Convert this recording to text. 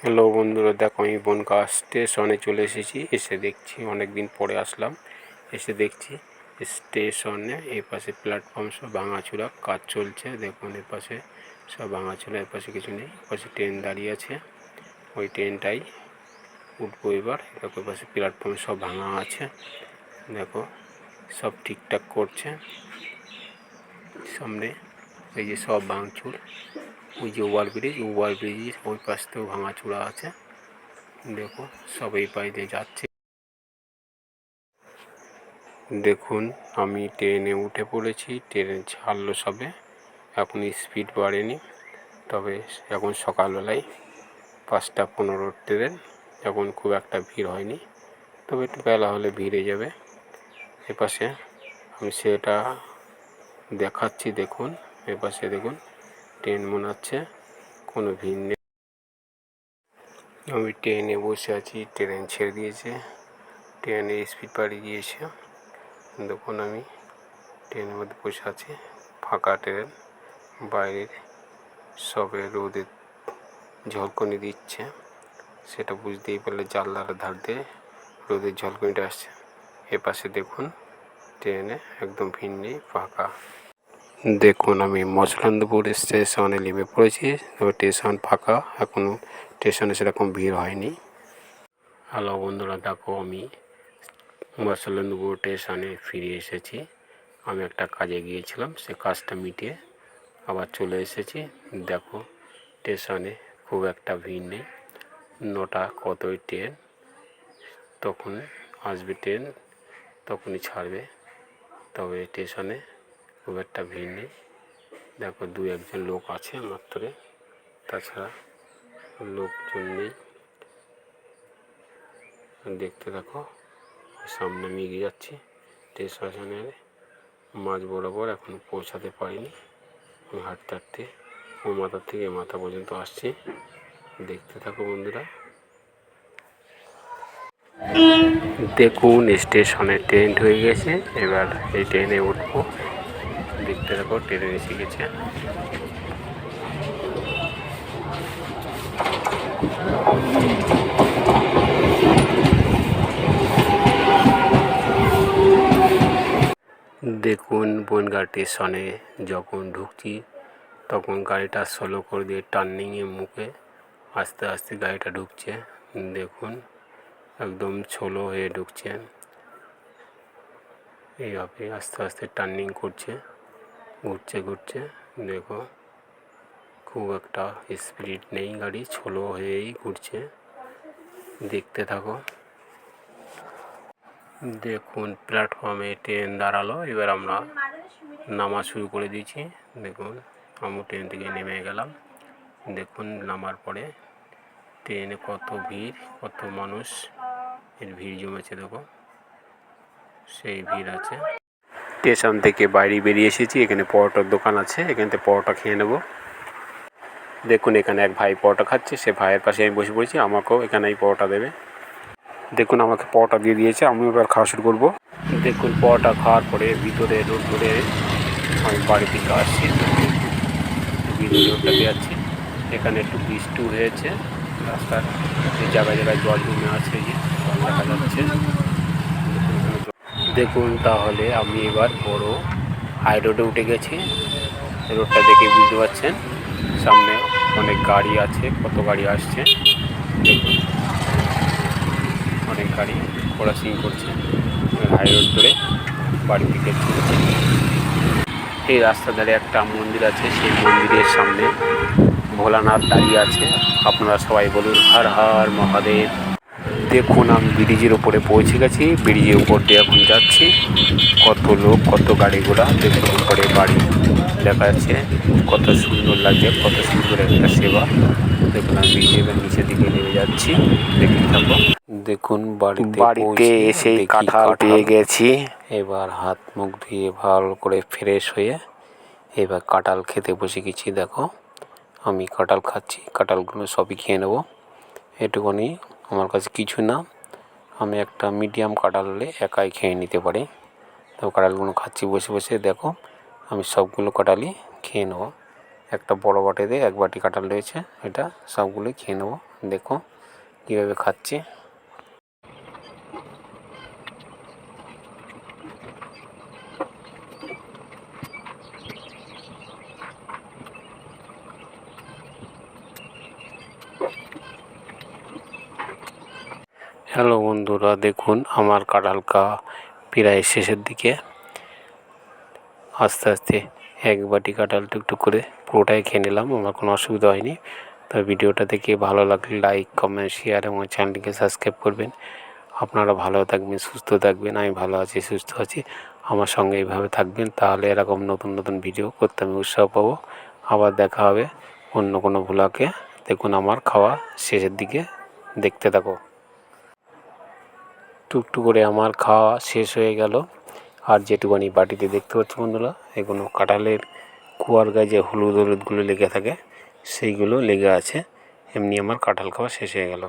Hello বন্ধুরা, দেখো আমি বনগাঁ স্টেশনে চলে এসেছি। এসে দেখছি অনেক দিন পরে আসলাম, এসে দেখছি স্টেশনে এই পাশে প্ল্যাটফর্ম সব ভাঙাচোরা কাজ চলছে। দেখুন এর পাশে সব ভাঙাচোরা, এর পাশে কিছু নেই। পাশে ট্রেন দাঁড়িয়ে আছে, ওই ট্রেনটাই উঠবো এবার। দেখো এর পাশে প্ল্যাটফর্ম সব ভাঙা আছে, দেখো সব ঠিকঠাক করছে। সামনে এই যে সব ভাঙচুর, ওই যে ওভারব্রিজ ওই পাশ থেকেও ভাঙাচোরা আছে। দেখো সব এই পাশ দিয়ে যাচ্ছে। দেখুন আমি ট্রেনে উঠে পড়েছি, ট্রেনে ছাড়লো সবে, এখন স্পিড বাড়েনি। তবে এখন সকালবেলায় 5:15 ট্রেন, এখন খুব একটা ভিড় হয়নি, তবে একটু বেলা হলে ভিড়ে যাবে। এপাশে আমি সেটা দেখাচ্ছি, দেখুন এপাশে দেখুন ট্রেন মনে হচ্ছে কোনো ভিড় নেই। আমি ট্রেনে বসে আছি, ট্রেন ছেড়ে দিয়েছে, ট্রেনের স্পিড বাড়িয়ে দিয়েছে। দেখুন আমি ট্রেনের মধ্যে বসে আছি, ফাঁকা ট্রেন, বাইরের সবে রোদের ঝলকনি দিচ্ছে, সেটা বুঝতেই পারলে জানলার ধার দিয়ে রোদের ঝলকনিটা আসছে। এপাশে দেখুন ট্রেনে একদম ভিড় নেই, ফাঁকা। দেখুন আমি মছলন্দপুর স্টেশনে নেমে পড়েছি, তবে স্টেশন ফাঁকা, এখনও স্টেশনে সেরকম ভিড় হয়নি। হ্যালো বন্ধুরা, দেখো আমি মছলন্দপুর স্টেশনে ফিরে এসেছি। আমি একটা কাজে গিয়েছিলাম, সে কাজটা মিটিয়ে আবার চলে এসেছি। দেখো স্টেশনে খুব একটা ভিড় নেই, 9টা কতই ট্রেন, তখন আসবে ট্রেন, তখনই ছাড়বে, তবে স্টেশনে খুব একটা ভিড় নেই। দেখো 2-1জন লোক আছে মাত্র, তাছাড়া লোকজন নেই। দেখতে দেখো সামনে আমি এগিয়ে যাচ্ছি, স্টেশনের মাঝ বরাবর এখনও পৌঁছাতে পারিনি। আমি হাঁটতে হাঁটতে ও মাথা থেকে এ মাথা পর্যন্ত আসছি। দেখতে থাকো বন্ধুরা। দেখুন স্টেশনে ট্রেন হয়ে গেছে, এবার এই ট্রেনে উঠবো। দেখতে থাকো ট্রেনে এসে গেছে। দেখুন বনগাঁ স্টেশনে যখন ঢুকছি, তখন গাড়িটা স্লো করে দিয়ে টার্নিংয়ে মুখে আস্তে আস্তে গাড়িটা ঢুকছে। দেখুন একদম স্লো হয়ে ঢুকছে, এইভাবে আস্তে আস্তে টার্নিং করছে, ঘুরছে। দেখো খুব একটা স্পিড নেই, গাড়ি স্লো হয়েই ঘুরছে। দেখতে থাকো। দেখুন প্ল্যাটফর্মে ট্রেন দাঁড়ালো, এবার আমরা নামা শুরু করে দিয়েছি। দেখুন আমি ট্রেন থেকে নেমে গেলাম। দেখুন নামার পরে ট্রেনে কত ভিড়, কত মানুষ এর ভিড় জমেছে। দেখো সেই ভিড় আছে। স্টেশন থেকে বাইরে বেরিয়ে এসেছি, এখানে পরোটার দোকান আছে, এখান থেকে পরোটা খেয়ে নেব। দেখুন এখানে এক ভাই পরোটা খাচ্ছে, সে ভাইয়ের পাশে আমি বসে পড়েছি, আমাকেও এখানেই পরোটা দেবে। দেখুন আমাকে পরোটা দিয়ে দিয়েছে, আমি এবার খাওয়া শুরু করবো। দেখুন পরোটা খাওয়ার পরে ভিতরে রোড ধরে আমি বাড়ির দিকে আসছি, ভিতরে রোডটা যাচ্ছি। এখানে একটু বৃষ্টি হয়েছে, রাস্তার জায়গায় জায়গায় জল জমে আছে, যে জল দেখা যাচ্ছে। দেখুন তাহলে আমি এবার বড় হাই রোডে উঠে গেছি। রোডটা দেখে বুঝতে পারছেন সামনে অনেক গাড়ি আছে, কত গাড়ি আসছে। দেখুন অনেক গাড়ি ক্রসিং করছে, হাই রোড ধরে বাড়ির দিকে চলছে। এই রাস্তা ধারে একটা মন্দির আছে, সেই মন্দিরের সামনে ভোলানাথ দাঁড়িয়ে আছে। আপনারা সবাই বলুন হর হর মহাদেব। দেখুন আমি ব্রিজের ওপরে পৌঁছে গেছি, ব্রিজের উপর দিয়ে এখন যাচ্ছি। কত লোক, কত গাড়ি ঘোড়া, দেখুন উপরে বাড়ি দেখা যাচ্ছে, কত সুন্দর লাগছে, কত সুন্দর একটা সেবা। দেখুন আমি ব্রিজের নিচের দিকে নেমে যাচ্ছি, দেখতে থাকো। দেখুন বাড়িতে এসেই কাঁঠাল পেয়ে গেছি। এবার হাত মুখ ধুয়ে ভালো করে ফ্রেশ হয়ে এবার কাঁঠাল খেতে বসে গেছি। দেখো আমি কাঁঠাল খাচ্ছি, কাঁঠালগুলো সবই খেয়ে নেবো। এটুকুনি আমার কাছে কিছু না, আমি একটা মিডিয়াম কাঁঠাল হলে একাই খেয়ে নিতে পারি। তো কাঁঠালগুলো খাচ্ছি বসে বসে। দেখো আমি সবগুলো কাঁঠালই খেয়ে নেবো, একটা বড় বাটিতে 1 বাটি কাঁঠাল রয়েছে। এটা সবগুলোই খেয়ে নেবো। দেখো কীভাবে খাচ্ছি। হ্যালো বন্ধুরা, দেখুন আমার কাঁঠাল খাওয়া প্রায় শেষের দিকে। আস্তে আস্তে 1 বাটি কাঁঠাল টুকটুক করে পুরোটাই খেয়ে নিলাম, আমার কোনো অসুবিধা হয়নি। তো ভিডিওটা দেখে ভালো লাগলে লাইক, কমেন্ট, শেয়ার এবং চ্যানেলটিকে সাবস্ক্রাইব করবেন। আপনারা ভালো থাকবেন, সুস্থ থাকবেন। আমি ভালো আছি, সুস্থ আছি। আমার সঙ্গে এইভাবে থাকবেন, তাহলে এরকম নতুন নতুন ভিডিও করতে আমি উৎসাহ পাবো। আবার দেখা হবে অন্য কোনো ভ্লগে। দেখুন আমার খাওয়া শেষের দিকে, দেখতে থাকো। টুকটুক করে আমার খাওয়া শেষ হয়ে গেল। আর যেটুকুনি বাটিতে দেখতে পাচ্ছ বন্ধুরা, এগুলো কাঁঠালের কুয়ার গায়ে যে হলুদ হলুদগুলো লেগে থাকে সেইগুলো লেগে আছে। এমনি আমার কাঁঠাল খাওয়া শেষ হয়ে গেল।